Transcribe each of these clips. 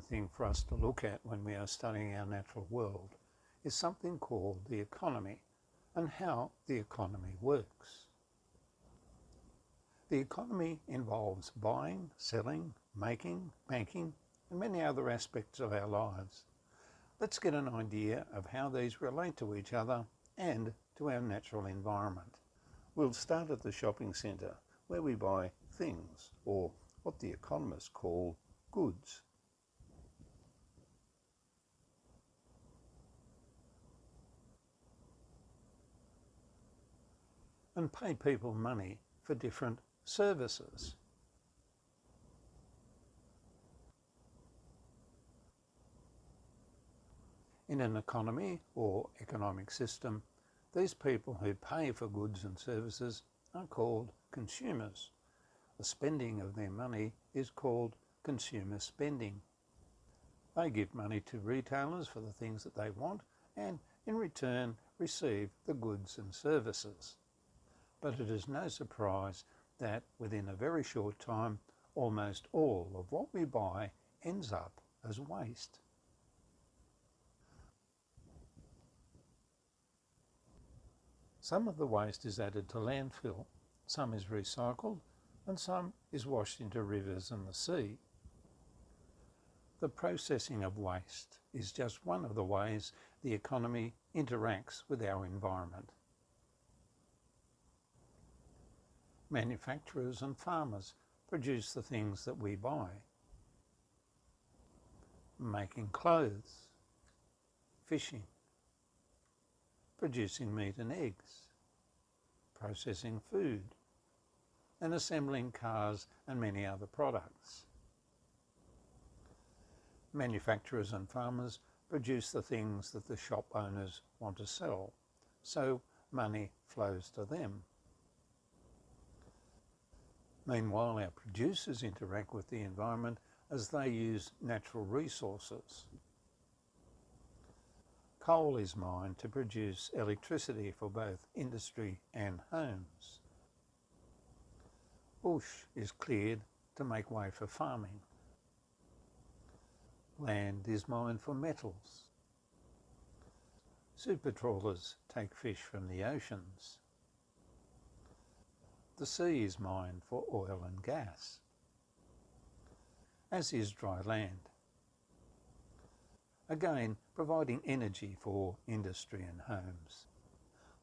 thing for us to look at when we are studying our natural world is something called the economy and how the economy works. The economy involves buying, selling, making, banking, and many other aspects of our lives. Let's get an idea of how these relate to each other and to our natural environment. We'll start at the shopping centre, where we buy things, or what the economists call goods. And pay people money for different services. In an economy or economic system, these people who pay for goods and services are called consumers. The spending of their money is called consumer spending. They give money to retailers for the things that they want and in return receive the goods and services. But it is no surprise that within a very short time, almost all of what we buy ends up as waste. Some of the waste is added to landfill, some is recycled, and some is washed into rivers and the sea. The processing of waste is just one of the ways the economy interacts with our environment. Manufacturers and farmers produce the things that we buy. Making clothes, fishing, producing meat and eggs, processing food, and assembling cars and many other products. Manufacturers and farmers produce the things that the shop owners want to sell, so money flows to them. Meanwhile, our producers interact with the environment as they use natural resources. Coal is mined to produce electricity for both industry and homes. Bush is cleared to make way for farming. Land is mined for metals. Super trawlers take fish from the oceans. The sea is mined for oil and gas, as is dry land. Again, providing energy for industry and homes.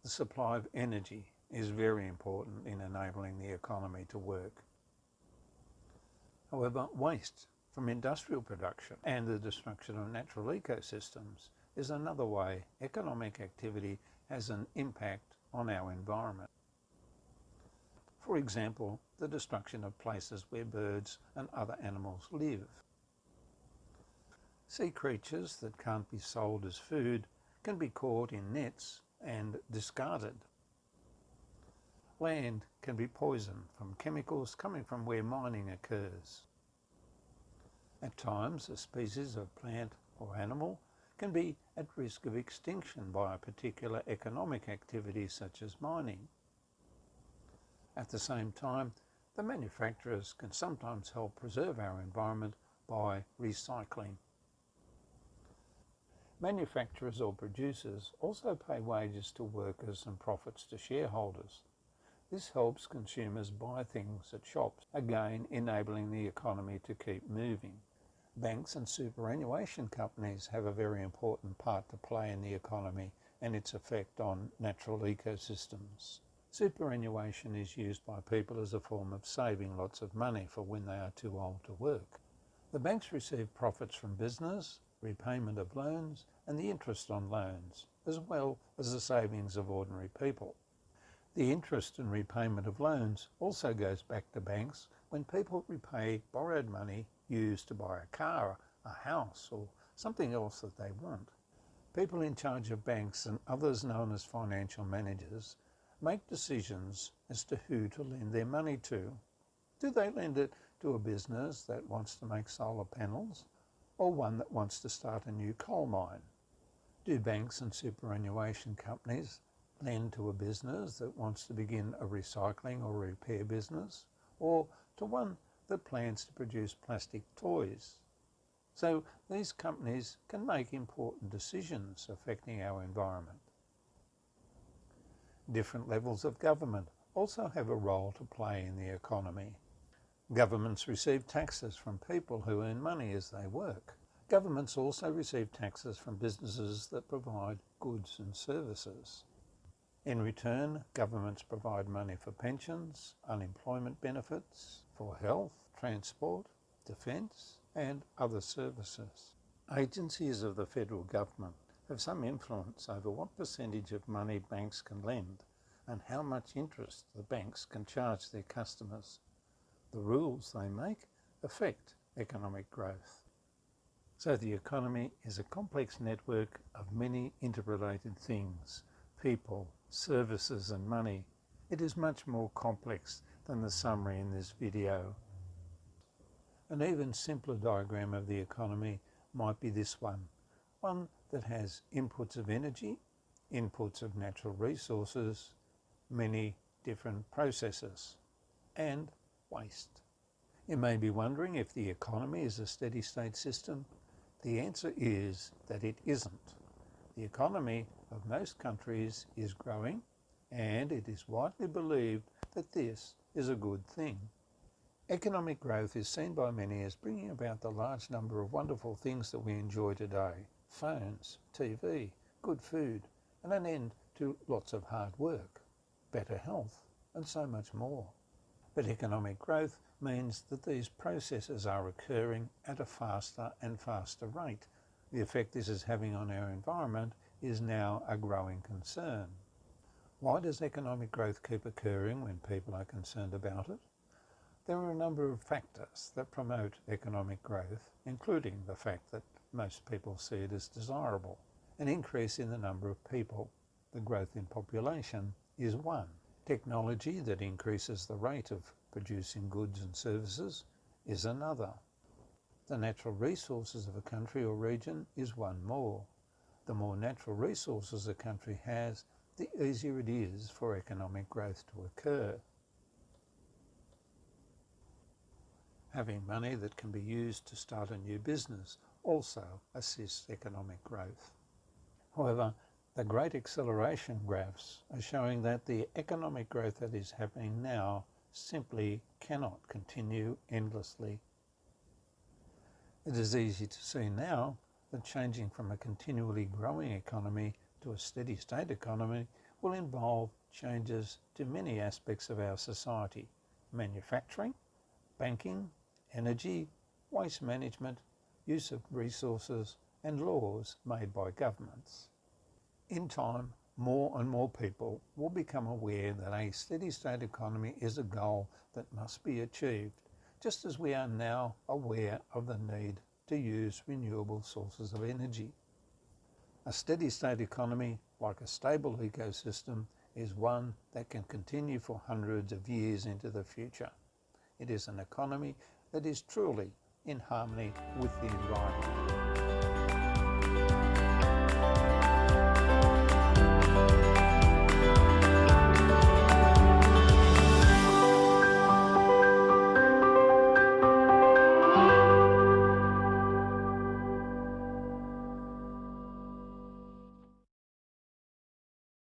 The supply of energy is very important in enabling the economy to work. However, waste from industrial production and the destruction of natural ecosystems is another way economic activity has an impact on our environment. For example, the destruction of places where birds and other animals live. Sea creatures that can't be sold as food can be caught in nets and discarded. Land can be poisoned from chemicals coming from where mining occurs. At times, a species of plant or animal can be at risk of extinction by a particular economic activity such as mining. At the same time, the manufacturers can sometimes help preserve our environment by recycling. Manufacturers or producers also pay wages to workers and profits to shareholders. This helps consumers buy things at shops, again enabling the economy to keep moving. Banks and superannuation companies have a very important part to play in the economy and its effect on natural ecosystems. Superannuation is used by people as a form of saving lots of money for when they are too old to work. The banks receive profits from business, repayment of loans, and the interest on loans, as well as the savings of ordinary people. The interest and repayment of loans also goes back to banks when people repay borrowed money used to buy a car, a house, or something else that they want. People in charge of banks and others known as financial managers make decisions as to who to lend their money to. Do they lend it to a business that wants to make solar panels, or one that wants to start a new coal mine? Do banks and superannuation companies lend to a business that wants to begin a recycling or repair business, or to one that plans to produce plastic toys? So these companies can make important decisions affecting our environment. Different levels of government also have a role to play in the economy. Governments receive taxes from people who earn money as they work. Governments also receive taxes from businesses that provide goods and services. In return, governments provide money for pensions, unemployment benefits, for health, transport, defence, and other services. Agencies of the federal government have some influence over what percentage of money banks can lend and how much interest the banks can charge their customers. The rules they make affect economic growth. So the economy is a complex network of many interrelated things, people, services and money. It is much more complex than the summary in this video. An even simpler diagram of the economy might be this one that has inputs of energy, inputs of natural resources, many different processes, and waste. You may be wondering if the economy is a steady state system. The answer is that it isn't. The economy of most countries is growing, and it is widely believed that this is a good thing. Economic growth is seen by many as bringing about the large number of wonderful things that we enjoy today: phones, TV, good food, and an end to lots of hard work, better health, and so much more. But economic growth means that these processes are occurring at a faster and faster rate. The effect this is having on our environment is now a growing concern. Why does economic growth keep occurring when people are concerned about it? There are a number of factors that promote economic growth, including the fact that most people see it as desirable. An increase in the number of people, the growth in population, is one. Technology that increases the rate of producing goods and services is another. The natural resources of a country or region is one more. The more natural resources a country has, the easier it is for economic growth to occur. Having money that can be used to start a new business also assists economic growth. However, the great acceleration graphs are showing that the economic growth that is happening now simply cannot continue endlessly. It is easy to see now that changing from a continually growing economy to a steady state economy will involve changes to many aspects of our society: manufacturing, banking, energy, waste management, use of resources, and laws made by governments. In time, more and more people will become aware that a steady state economy is a goal that must be achieved, just as we are now aware of the need to use renewable sources of energy. A steady state economy, like a stable ecosystem, is one that can continue for hundreds of years into the future. It is an economy that is truly in harmony with the environment.